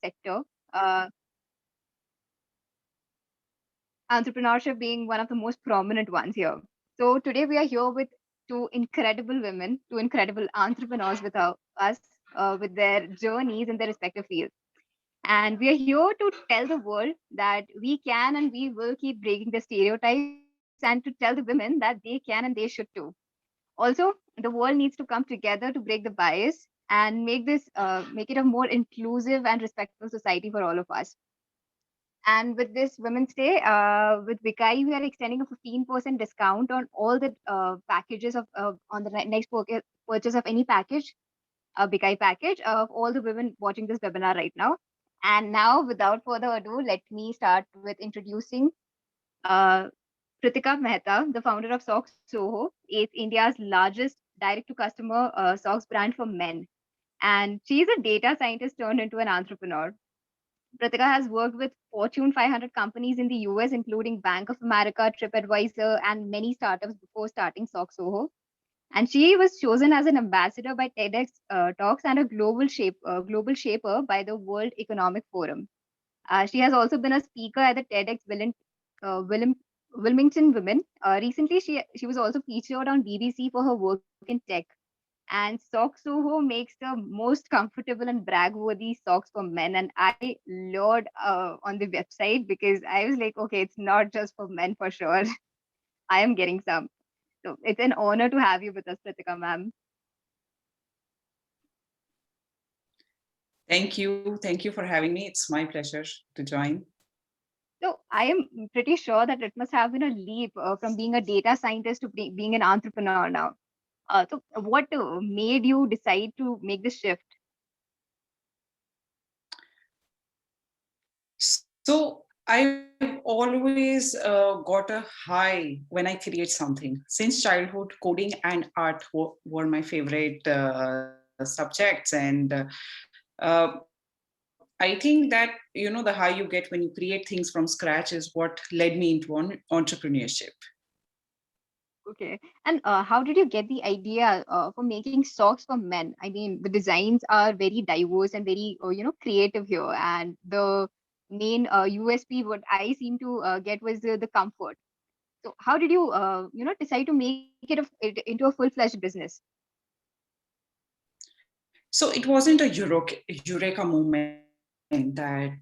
sector, uh, entrepreneurship being one of the most prominent ones here. So today we are here with two incredible women, two incredible entrepreneurs with us, with their journeys in their respective fields. And we are here to tell the world that we can and we will keep breaking the stereotypes and to tell the women that they can and they should too. Also, the world needs to come together to break the bias and make it a more inclusive and respectful society for all of us. And with this Women's Day, with Bikayi, we are extending a 15% discount on all the packages of on the next purchase of any package, a Bikayi package of all the women watching this webinar right now. And now, without further ado, let me start with introducing uh, Kritika Mehta, the founder of Socks Soho. It's India's largest direct-to-customer socks brand for men. And she's a data scientist turned into an entrepreneur. Pratika has worked with Fortune 500 companies in the US, including Bank of America, TripAdvisor, and many startups before starting Sock Soho. And she was chosen as an ambassador by TEDx Talks and a global shaper by the World Economic Forum. She has also been a speaker at the TEDx Wilmington Women. Recently, she was also featured on BBC for her work in tech. And Sock Soho makes the most comfortable and brag-worthy socks for men. And I lured on the website because I was like, okay, it's not just for men for sure. I am getting some. So it's an honor to have you with us, Pratika ma'am. Thank you. Thank you for having me. It's my pleasure to join. So I am pretty sure that it must have been a leap from being a data scientist to being an entrepreneur now. So what made you decide to make this shift? So I've always got a high when I create something. Since childhood, coding and art were my favorite subjects, and I think that the high you get when you create things from scratch is what led me into entrepreneurship. Okay. And how did you get the idea for making socks for men? I mean, the designs are very diverse and very, creative here. And the main USP, what I seem to get was the comfort. So how did you, decide to make it into a full-fledged business? So it wasn't a eureka moment that,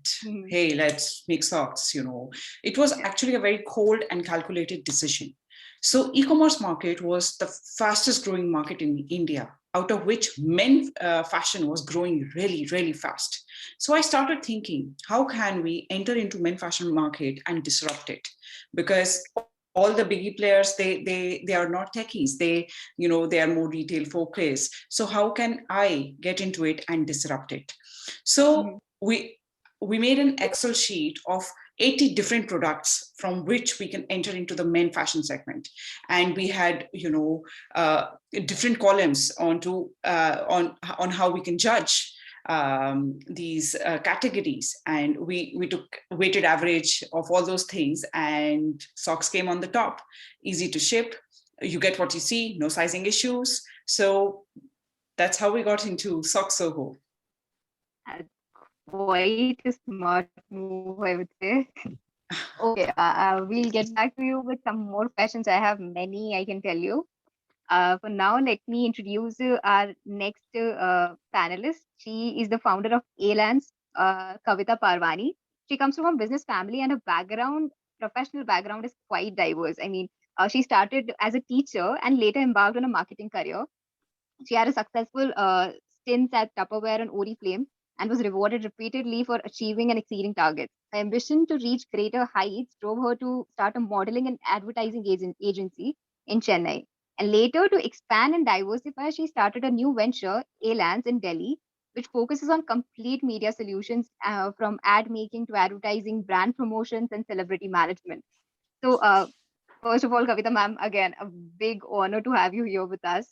hey, let's make socks. It was actually a very cold and calculated decision. So e-commerce market was the fastest growing market in India, out of which men fashion was growing really, really fast. So I started thinking, how can we enter into men fashion market and disrupt it? Because all the biggie players, they are not techies. They are more retail focused. So how can I get into it and disrupt it? So Mhm. we made an Excel sheet of 80 different products from which we can enter into the men fashion segment, and we had different columns on how we can judge these categories, and we took weighted average of all those things, and socks came on the top. Easy to ship, you get what you see, no sizing issues. So that's how we got into Sock Soho. Quite a smart move, I would say. Okay, we'll get back to you with some more questions. I have many, I can tell you. For now, let me introduce our next panelist. She is the founder of Alance, Kavita Parvani. She comes from a business family and her professional background is quite diverse. I mean, she started as a teacher and later embarked on a marketing career. She had a successful stint at Tupperware and Oriflame and was rewarded repeatedly for achieving and exceeding targets. Her ambition to reach greater heights drove her to start a modeling and advertising agency in Chennai. And later, to expand and diversify, she started a new venture, Alance, in Delhi, which focuses on complete media solutions from ad making to advertising, brand promotions, and celebrity management. So, first of all, Kavita ma'am, again, a big honor to have you here with us.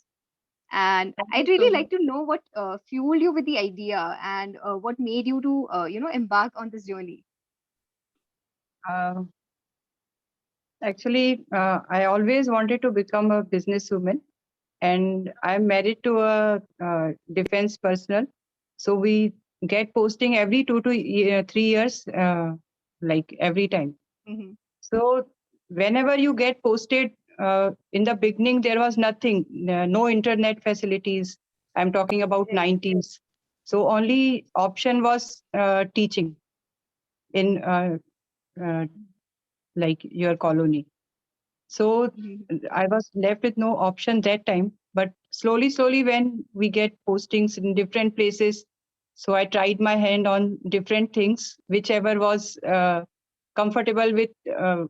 And Thank I'd you so really much. like to know what fueled you with the idea and what made you to, embark on this journey. Uh, I always wanted to become a businesswoman, and I'm married to a defense personnel. So we get posting every 2 to 3 years, like every time. Mm-hmm. So whenever you get posted, in the beginning there was nothing, no internet facilities. I'm talking about Right. 90s. So only option was teaching in uh, like your colony. So Mm-hmm. I was left with no option that time. But slowly, when we get postings in different places, so I tried my hand on different things, whichever was comfortable with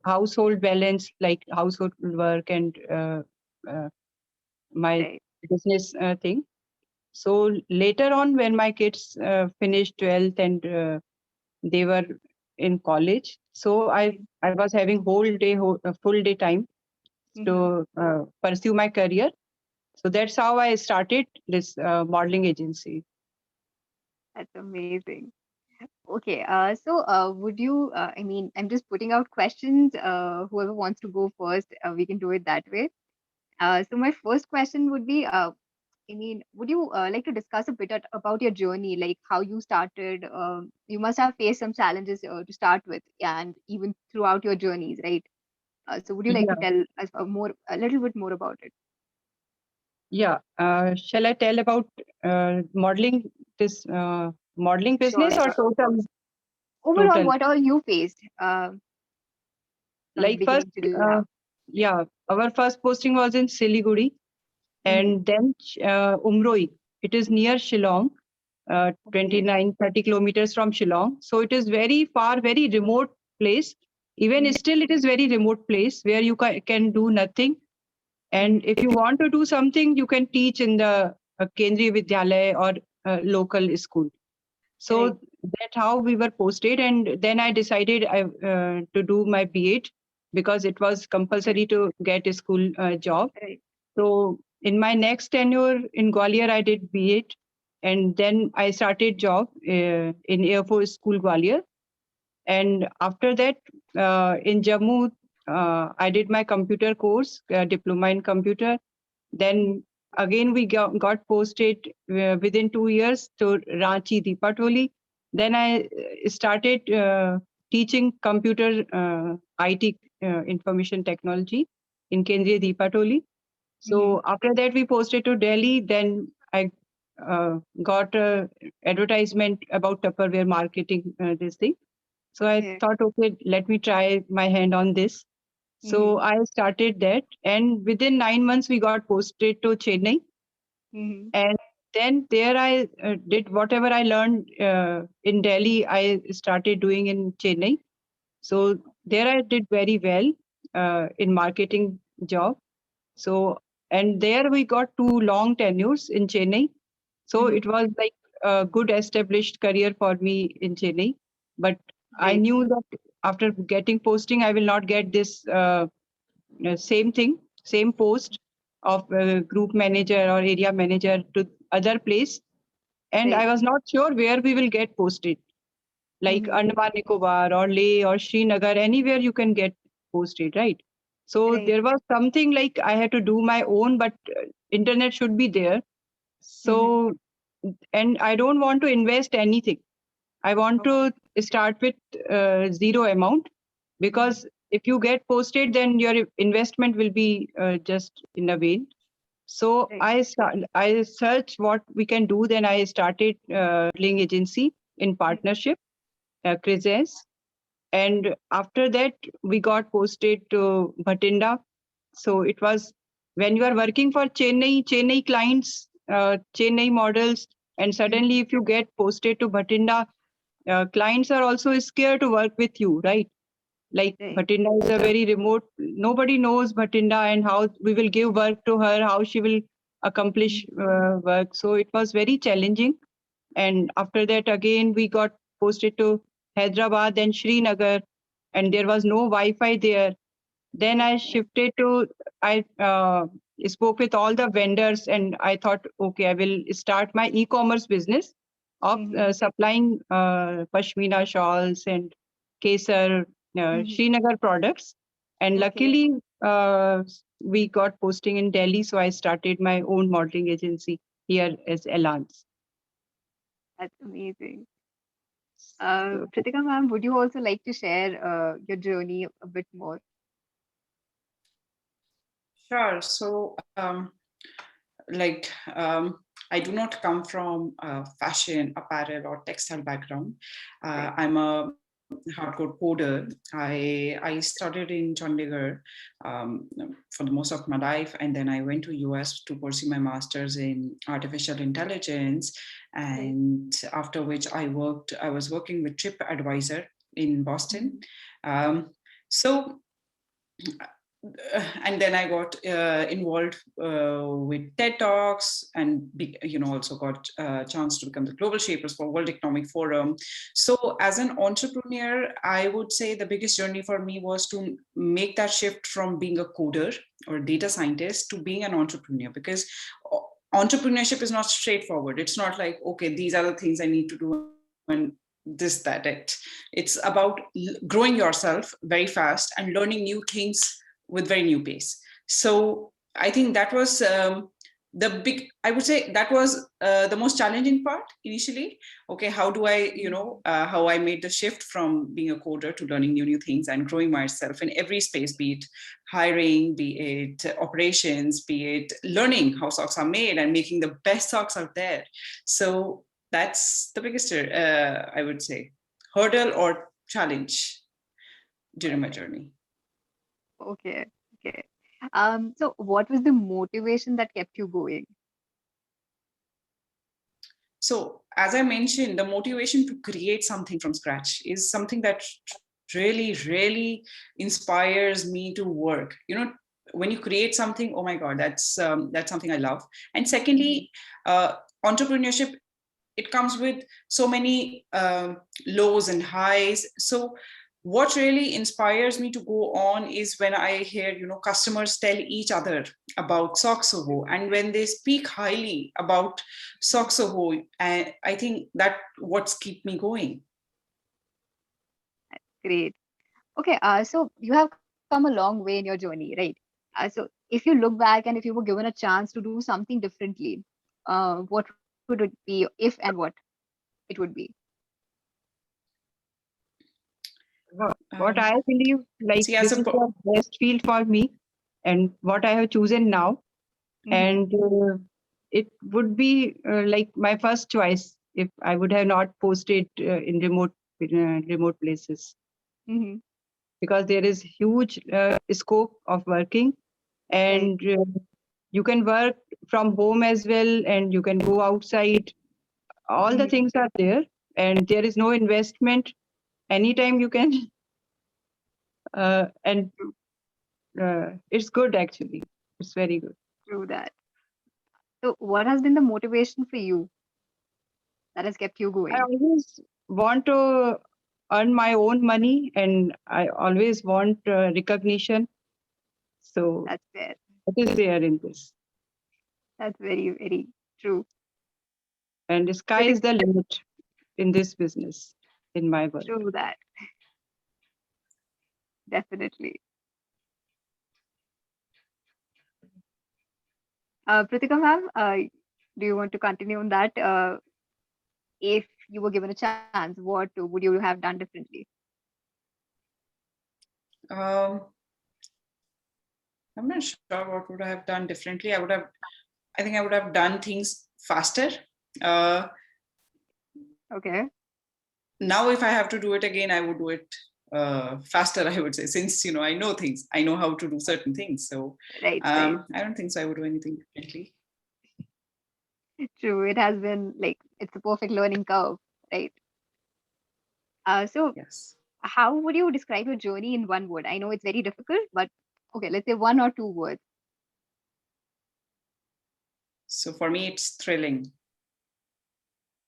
household balance, like household work and uh, my Right. business thing. So later on, when my kids finished 12th and they were in college, so I was having full day time Mm-hmm. to pursue my career. So that's how I started this modeling agency. That's amazing. Okay. Would you? I mean, I'm just putting out questions. Whoever wants to go first, we can do it that way. So my first question would be, I mean, would you like to discuss a bit about your journey, like how you started? You must have faced some challenges to start with, and even throughout your journeys, right? So would you like to Yeah, tell us a little bit more about it? yeah. Shall I tell about modeling this modeling Sure, business or sure. total? Overall, Total. what all you faced from the Like first, beginning till uh, now? yeah, our first posting was in Siliguri, Mm-hmm. and then Umroi. It is near Shillong, Okay. 29-30 kilometers from Shillong. So it is very far, very remote place. Even Mm-hmm. still, it is very remote place where you can do nothing. And Mm-hmm. if you want to do something, you can teach in the Kendriya Vidyalaya or local school. Right. So that's how we were posted. And then I decided to do my B.Ed because it was Okay. compulsory to get a school job. Right. So in my next tenure in Gwalior, I did B.Ed, and then I started job in Air Force School Gwalior. And after that, in Jammu, I did my computer course, diploma in computer. Then again, we got posted within 2 years to Ranchi, Dipatoli. Then I started teaching computer IT, information technology in Kendriya Dipatoli. Mm-hmm. So after that, we posted to Delhi. Then I got a advertisement about Tupperware marketing, this thing. So I Okay. thought, okay, let me try my hand on this. Mm-hmm. So I started that, and within 9 months, we got posted to Chennai. Mm-hmm. And then there I did whatever I learned in Delhi, I started doing in Chennai. So there I did very well in marketing job. So, and there we got 2 long tenures in Chennai. So Mm-hmm. it was like a good established career for me in Chennai. But I Right. knew that after getting posting, I will not get this same thing, same post of group manager or area manager to other place. And I Right. was not sure where we will get posted, like Mm-hmm. Andaman Nicobar or Leh or Srinagar, anywhere you can get posted, right? So Right. there was something like I had to do my own, but internet should be there. Mm-hmm. So, and I don't want to invest anything. I want Okay. to start with zero amount, Mm-hmm. because if you get posted, then your investment will be just in a vain. So Right. I searched what we can do. Then I started modeling agency in Mm-hmm. partnership, Crescens. And after that, we got posted to Bhatinda. So it was when you are working for Chennai clients, Chennai models, and Mm-hmm. suddenly if you get posted to Bhatinda, clients are also scared to work with you, right? Like Right. Bhatinda is a very remote, nobody knows Bhatinda and how we will give work to her, how she will accomplish Mm-hmm. work. So it was very challenging. And after that, again, we got posted to Hyderabad and Srinagar, and there was no Wi-Fi there. Then I Okay. shifted to, I spoke with all the vendors, and I thought, okay, I will start my e-commerce business of Mm-hmm. supplying pashmina shawls and kesar, Mm-hmm. Srinagar products. And Okay. luckily, we got posting in Delhi, so I started my own modeling agency here as Alliance. That's amazing. So, Pritika ma'am, would you also like to share your journey a bit more? Sure. So, like, I do not come from a fashion, apparel, or textile background. Right. I'm a hardcore coder. I started in Chandigarh for the most of my life, and then I went to US to pursue my master's in artificial intelligence. Right. And after which I was working with TripAdvisor in Boston. So and then I got involved with TED Talks, and also got a chance to become the global shapers for World Economic Forum. So as an entrepreneur, I would say the biggest journey for me was to make that shift from being a coder or data scientist to being an entrepreneur, because entrepreneurship is not straightforward. It's not like, okay, these are the things I need to do and this, that, it. It's about growing yourself very fast and learning new things with very new pace. So I think that was I would say that was the most challenging part initially. Okay, how do I, how I made the shift from being a coder to learning new things and growing myself in every space, be it hiring, be it operations, be it learning how socks are made and making the best socks out there. So that's the biggest, I would say, hurdle or challenge during my journey. Okay. Okay. So what was the motivation that kept you going? So, as I mentioned, the motivation to create something from scratch is something that really, really inspires me to work. When you create something, oh my God, that's something I love. And secondly, entrepreneurship, it comes with so many lows and highs. So what really inspires me to go on is when I hear customers tell each other about Soxoho, and when they speak highly about Soxoho, I think that what's keep me going. Great. Okay. So you have come a long way in your journey, right? So if you look back and if you were given a chance to do something differently, what would it be, if and what it would be? what um, I believe, like see as this a is the best field for me, and what I have chosen now, Mm-hmm. and it would be like my first choice if I would have not posted in remote places, Mm-hmm. because there is huge scope of working, Right. and you can work from home as well, and you can go outside. All the Mm-hmm. things are there, and there is no investment. Anytime you can, and it's good actually. It's very good. True that. So what has been the motivation for you that has kept you I going? always want to earn my own money, and I always want recognition. So That's there. it is there in this. That's very, very true. And the sky Pretty is the limit in this business, in my work. true that. Definitely. Pritika ma'am, do you want to continue on that? If you were given a chance, what would you have done differently? um, I'm not sure what would I have done differently. I think I would have done things faster. uh, Okay. Now if I have to do it again, I would do it faster, I would say, since I know things, I know how to do certain things. So Right, right. I don't think so I would do anything differently. True. It has been like it's a perfect learning curve, right? So Yes. how would you describe your journey in one word? I know it's very difficult, but okay, let's say one or two words. So for me, it's thrilling.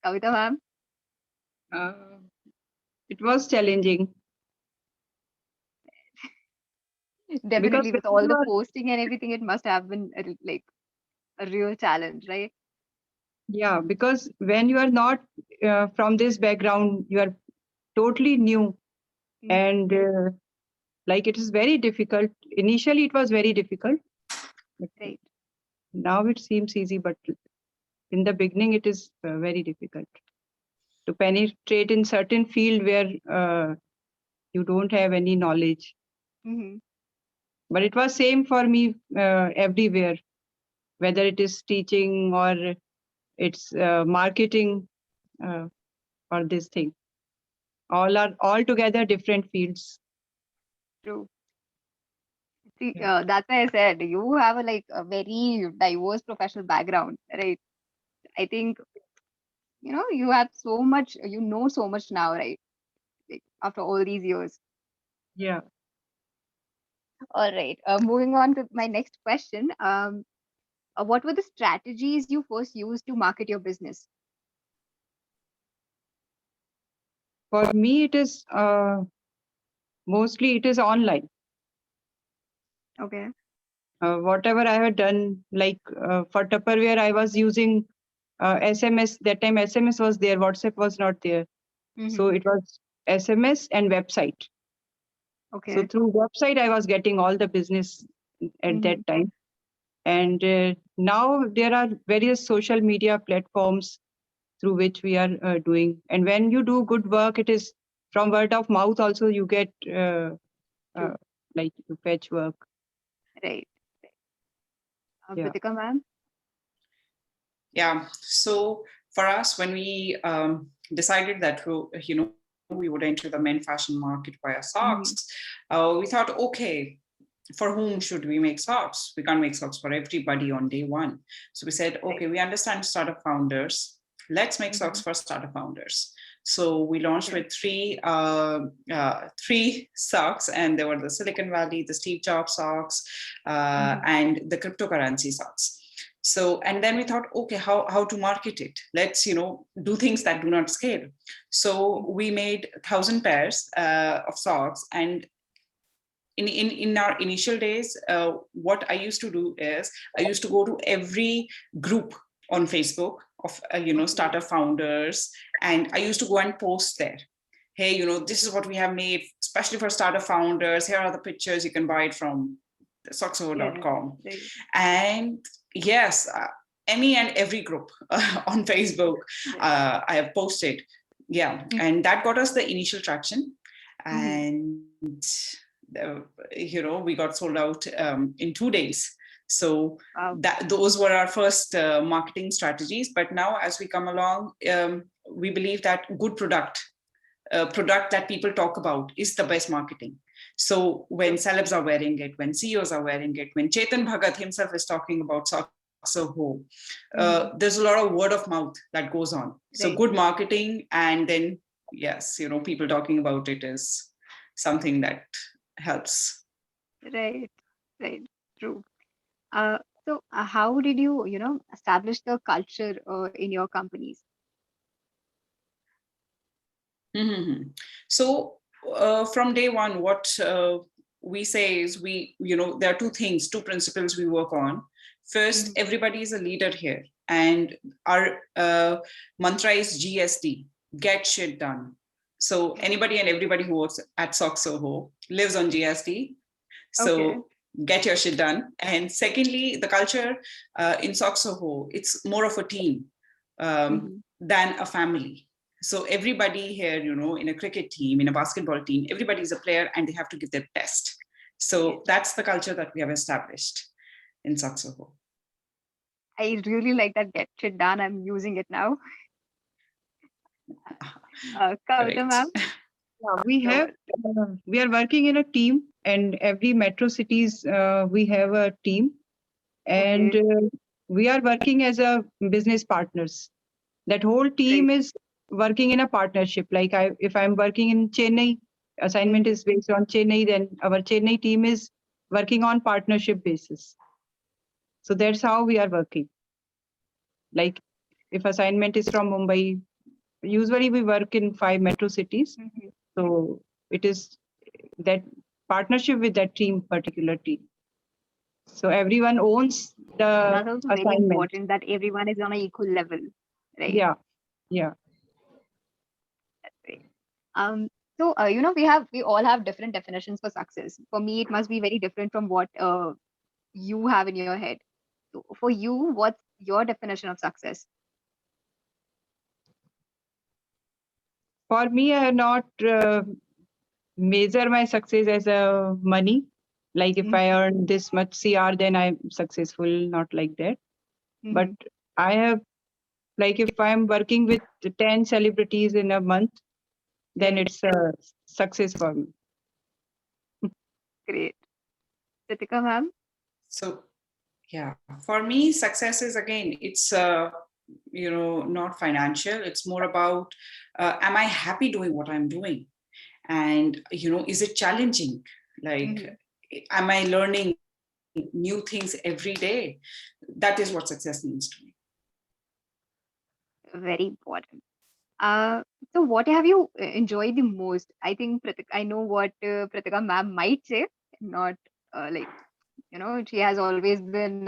Kavita ma'am, Uh, it was challenging because definitely with when all you the are, posting and everything, it must have been like a real challenge, right? yeah, because when you are not from this background, you are totally new, Hmm. and like it is very difficult. Initially, it was very difficult, but Right. now it seems easy. But in the beginning, it is very difficult. to penetrate in certain field where you don't have any knowledge. Mm-hmm. But it was same for me everywhere, whether it is teaching or it's marketing or this thing. All are altogether different fields. True. See, Yeah. that's why I said you have a very diverse professional background, right? I think you have so much, you know so much now, right? Like, after all these years. Yeah. All right. Moving on to my next question. What were the strategies you first used to market your business? For me, it is mostly it is online. Okay. Whatever I had done, like for Tupperware, I was using SMS. That time SMS was there, WhatsApp was not there. So Mm-hmm. it was SMS and website. So Okay. through website, I was getting all the business at Mm-hmm. that time. And now there are various social media platforms through which we are doing. And when you do good work, it is from word of mouth also you get uh, True. like you fetch work. Right. Yeah. Kritika ma'am? Yeah. So for us, when we decided that we would enter the men fashion market via socks, Mm-hmm. we thought, okay, for whom should we make socks? We can't make socks for everybody on day one. So we said, Right. okay, we understand startup founders. Let's make Mm-hmm. socks for startup founders. So we launched Okay. with three socks, and there were the Silicon Valley, the Steve Jobs socks, Mm-hmm. and the cryptocurrency socks. So, and then we thought, okay, how to market it? Let's do things that do not scale. So we made 1,000 pairs of socks, and in our initial days, what I used to do is I used to go to every group on Facebook of Okay. startup founders, and I used to go and post there. Hey, this is what we have made, especially for startup founders. Here are the pictures. You can buy it from Yeah. soxo.com. Right. And yes, any and every group on Facebook, Right. I have posted. Yeah, Mm-hmm. and that got us the initial traction. Mm-hmm. And we got sold out in 2 days. So Wow. those were our first marketing strategies. But now, as we come along, we believe that good product that people talk about is the best marketing. So when celebs are wearing it, when CEOs are wearing it, when Chetan Bhagat himself is talking about Soho, Mm-hmm. there's a lot of word of mouth that goes on. So Right. good marketing, and then yes, people talking about it is something that helps. Right. Right. True. Uh, so how did you, establish the culture in your companies? Mm-hmm. So from day one, what we say is there are two principles we work on. First, Mm-hmm. everybody is a leader here, and our mantra is GSD, get shit done. So anybody and everybody who works at Soho lives on GSD. Okay. So get your shit done. And secondly, the culture in Soho, it's more of a team Mm-hmm. than a family. So everybody here, in a cricket team, in a basketball team, everybody is a player and they have to give their best. Yes. So that's the culture that we have established in Soho. I really like that get shit done. I'm using it now. Kavita Great. ma'am, Yeah, we go have on. we are working in a team, and every metro cities we have a team, and Okay. we are working as a business partners. That whole team Right. is working in a partnership. Like if I'm working in Chennai, assignment Mm-hmm. is based on Chennai, then our Chennai team is working on partnership basis. So that's how we are working. Like if assignment is from Mumbai, usually we work in 5 metro cities. Mm-hmm. So it is that partnership with that team, particular team. So everyone owns the That's also very assignment. important that everyone is on an equal level, right? Yeah, yeah. Right. Um, we all have different definitions for success. For me, it must be very different from what you have in your head. So for you, what's your definition of success? For me, I have not measure my success as a money. Like if I earn this much CR, then I'm successful. Not like that. But I have, like if I'm working with 10 celebrities in a month, then Right. it's a success for me. Great. Ritika ma'am? So yeah, for me, success is again, it's not financial. It's more about am I happy doing what I'm doing, and is it challenging? Like, am I learning new things every day? That is what success means to me. Very important. Uh, so what have you enjoyed the most? I think I know what Pratika ma'am might say, not like, she has always been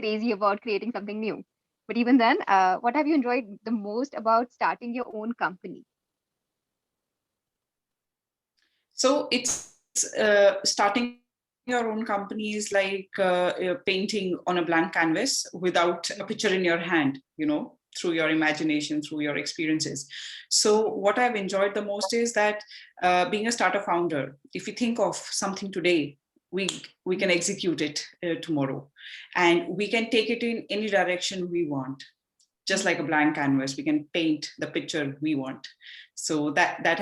crazy about creating something new. But even then, what have you enjoyed the most about starting your own company? So it's starting your own company is like painting on a blank canvas without a picture in your hand, through your imagination, through your experiences. So what I've enjoyed the most is that being a startup founder, if you think of something today, we can execute it tomorrow, and we can take it in any direction we want. Just like a blank canvas, we can paint the picture we want. So that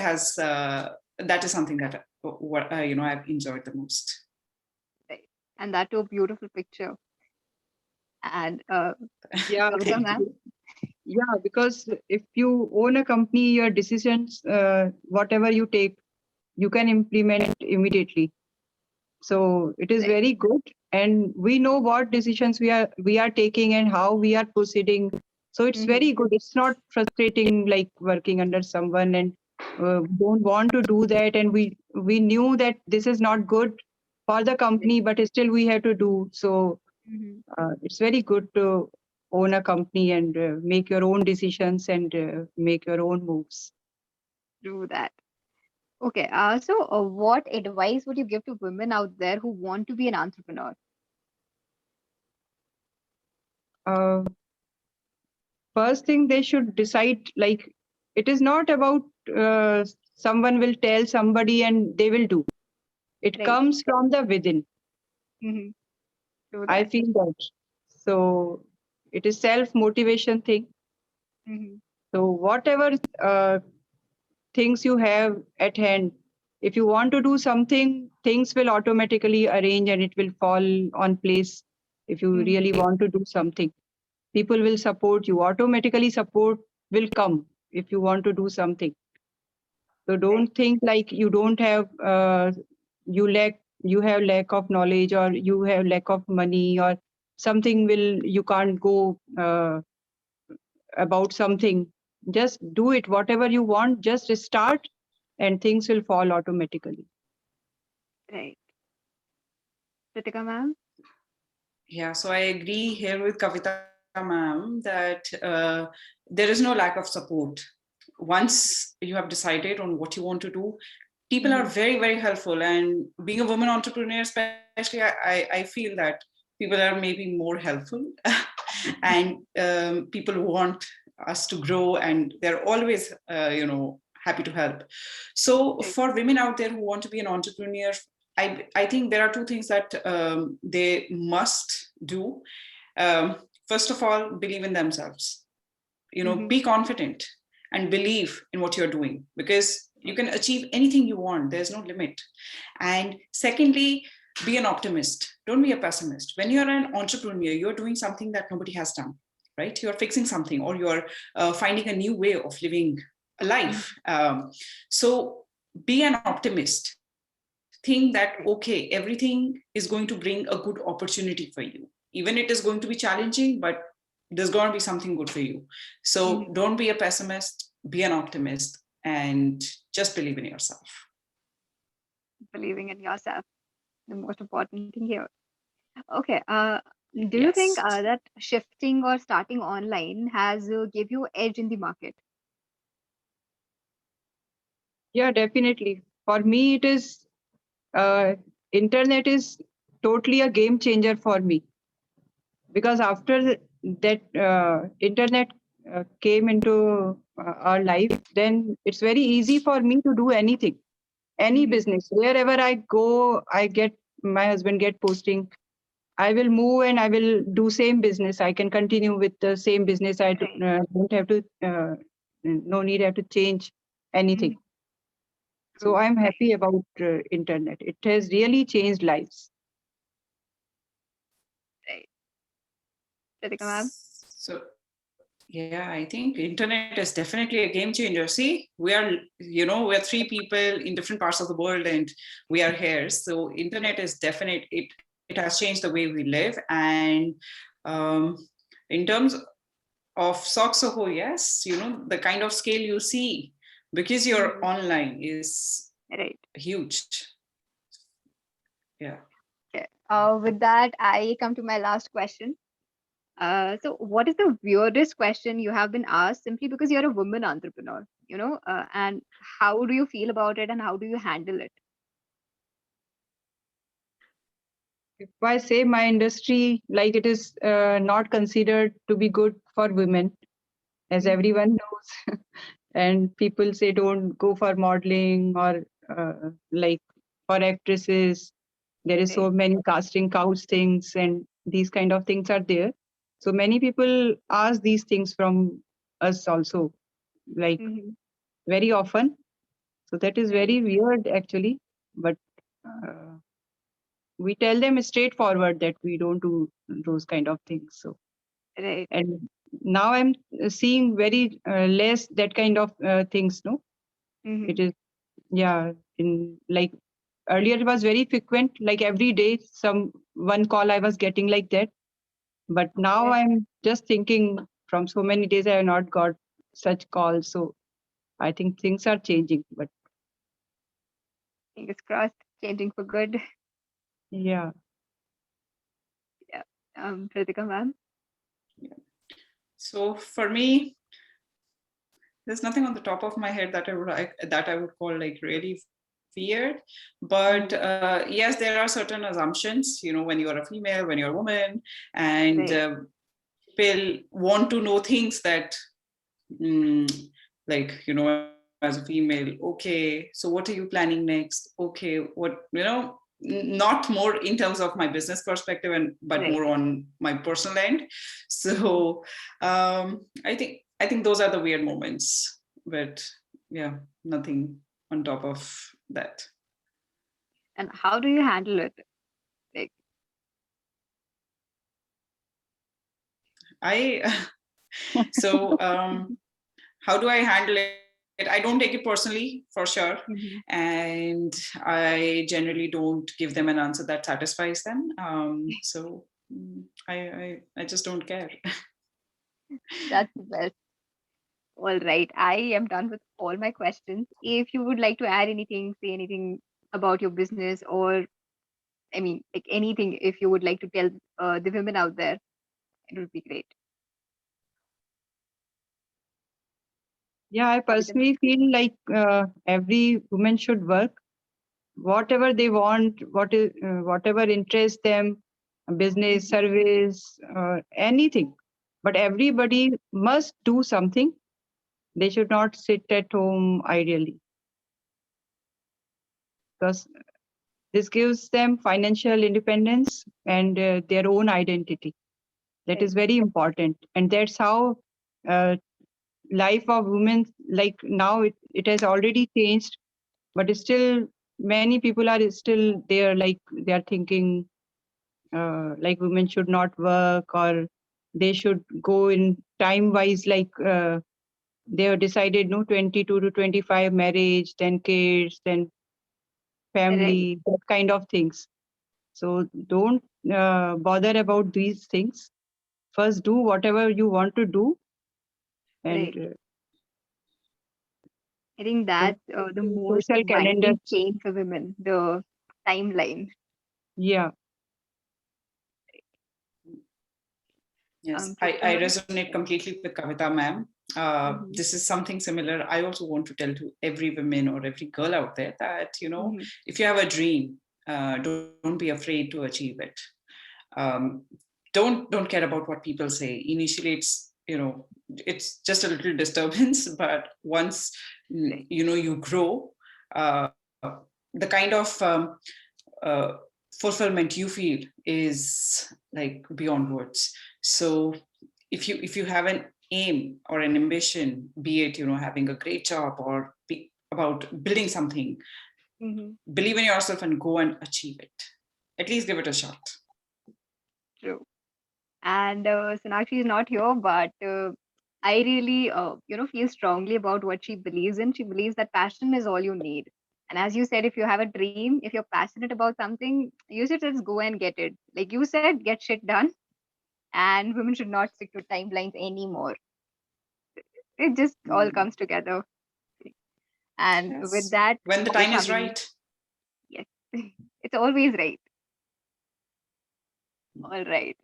is something that I've enjoyed the most. Right. And that too, a beautiful picture. And Yeah, Kavita Thank ma'am? you. yeah, because if you own a company, your decisions, whatever you take, you can implement immediately. So it is Right. very good, and we know what decisions we are taking and how we are proceeding. So it's very good. It's not frustrating like working under someone and don't want to do that. And we knew that this is not good for the company, but still we have to do. So it's very good to own a company and make your own decisions and make your own moves. Do that. Okay. So what advice would you give to women out there who want to be an entrepreneur? Uh, First thing they should decide, like it is not about uh, someone will tell somebody and they will do. It Right. comes from the within. Mm-hmm. Do I that. feel that. So it is self motivation thing. Mm-hmm. So whatever uh, things you have at hand, if you want to do something, things will automatically arrange and it will fall on place. If you really want to do something, people will support you. Automatically support will come if you want to do something. So Right. don't think like you don't have you have lack of knowledge or you have lack of money or something will you can't go about something. Just do it whatever you want. Just start, and things will fall automatically. Right. Ritika ma'am? Yeah, so I agree here with Kavita ma'am that there is no lack of support. Once you have decided on what you want to do, people are very, very helpful. And being a woman entrepreneur, especially, I feel that people are maybe more helpful and people want us to grow, and they're always, happy to help. So Right. for women out there who want to be an entrepreneur, I think there are two things that they must do. First of all, believe in themselves. Be confident and believe in what you're doing, because you can achieve anything you want. There's no limit. And secondly, be an optimist. Don't be a pessimist. When you're an entrepreneur, you're doing something that nobody has done, right? You're fixing something, or you're finding a new way of living a life. So be an optimist. Think that, okay, everything is going to bring a good opportunity for you. Even it is going to be challenging, but there's going to be something good for you. So don't be a pessimist, be an optimist, and just believe in yourself. Believing in yourself, the most important thing here. Okay. Do you think Yes. that shifting or starting online has give you edge in the market? Yeah, definitely. For me, it is internet is totally a game changer for me, because after that internet came into our life, then it's very easy for me to do anything, any business. Wherever I go, my husband get posting. I will move and I will do same business. I can continue with the same business. Don't have to, no need have to change anything. So I'm happy about internet. It has really changed lives. Right. Ritika ma'am? So yeah, I think internet is definitely a game changer. See, we're three people in different parts of the world and we are here. So internet is definite. It has changed the way we live. And in terms of Soxoho, yes, the kind of scale you see because you're online is huge. Yeah. Okay. With that, I come to my last question. So what is the weirdest question you have been asked simply because you're a woman entrepreneur, and how do you feel about it and how do you handle it? If I say my industry, like it is not considered to be good for women, as everyone knows. And people say don't go for modeling or like for actresses. There is so many casting couch things and these kind of things are there. So many people ask these things from us also, like very often. So that is very weird actually. But we tell them straightforward that we don't do those kind of things. So and now I'm seeing very less that kind of things. No, it is in like earlier it was very frequent, like every day some one call I was getting like that. But now I'm just thinking from so many days I have not got such calls. So I think things are changing. But Fingers crossed, changing for good. yeah. Yeah. Ritika ma'am? Yeah. So for me, there's nothing on the top of my head that I would call like really weird. But yes, there are certain assumptions. When you're a female, when you're a woman, and people want to know things that, like as a female. Okay, so what are you planning next? Okay, what not more in terms of my business perspective but more on my personal end. So I think those are the weird moments, but yeah, nothing on top of that. And how do you handle it? Like, so how do I handle it? I don't take it personally, for sure. And I generally don't give them an answer that satisfies them. So I just don't care. That's the best. All right. I am done with all my questions. If you would like to add anything, say anything about your business, or I mean, like anything, if you would like to tell the women out there, it would be great. Yeah, I personally feel like every woman should work whatever they want, whatever interests them, business, service, anything. But everybody must do something. They should not sit at home ideally, because this gives them financial independence and their own identity. That is very important, and that's how uh, life of women, like now it has already changed, but still many people are still there, like they are thinking like women should not work, or they should go in time wise, like they have decided no 22 to 25 marriage, then kids, then family, that kind of things. So don't bother about these things. First do whatever you want to do, and I think don't that's the most social calendars. winding chain for women, the timeline. Yeah. Yes, I resonate completely with Kavita ma'am. This is something similar. I also want to tell to every woman or every girl out there that, if you have a dream, don't be afraid to achieve it. Don't care about what people say. Initially, it's it's just a little disturbance, but once you grow, the kind of uh, fulfillment you feel is like beyond words. So if you have an aim or an ambition, be it having a great job or about building something, believe in yourself and go and achieve it. At least give it a shot. True. And Sonakshi is not here, but I really, feel strongly about what she believes in. She believes that passion is all you need. And as you said, if you have a dream, if you're passionate about something, you should just go and get it. Like you said, get shit done. And women should not stick to timelines anymore. It just all comes together. And Yes. with that, when the time is right. Yes, it's always right. All right.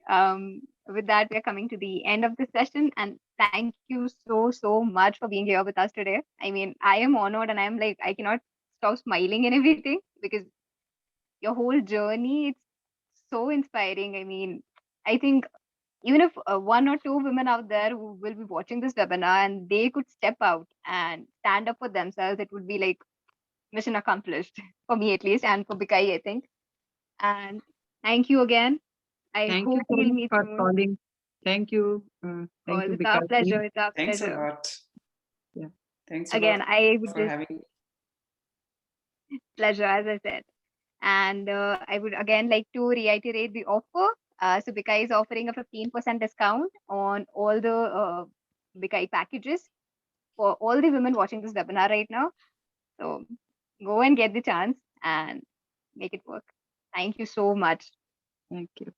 With that, we're coming to the end of the session. And thank you so much for being here with us today. I mean, I am honored and I'm like, I cannot stop smiling and everything because your whole journey, it's so inspiring. I mean, I think even if one or two women out there who will be watching this webinar and they could step out and stand up for themselves, it would be like mission accomplished for me at least, and for Bikayi, I think. And thank you again. I Thank you hope so we'll much meet for soon. calling. Thank you. Oh, Thank you, it's our Bikayi. pleasure. It's our Thanks a pleasure. lot. Yeah. Thanks a Again, lot I would for just having pleasure, as I said. And I would again like to reiterate the offer. So Bikayi is offering a 15% discount on all the Bikayi packages for all the women watching this webinar right now. So go and get the chance and make it work. Thank you so much. Thank you.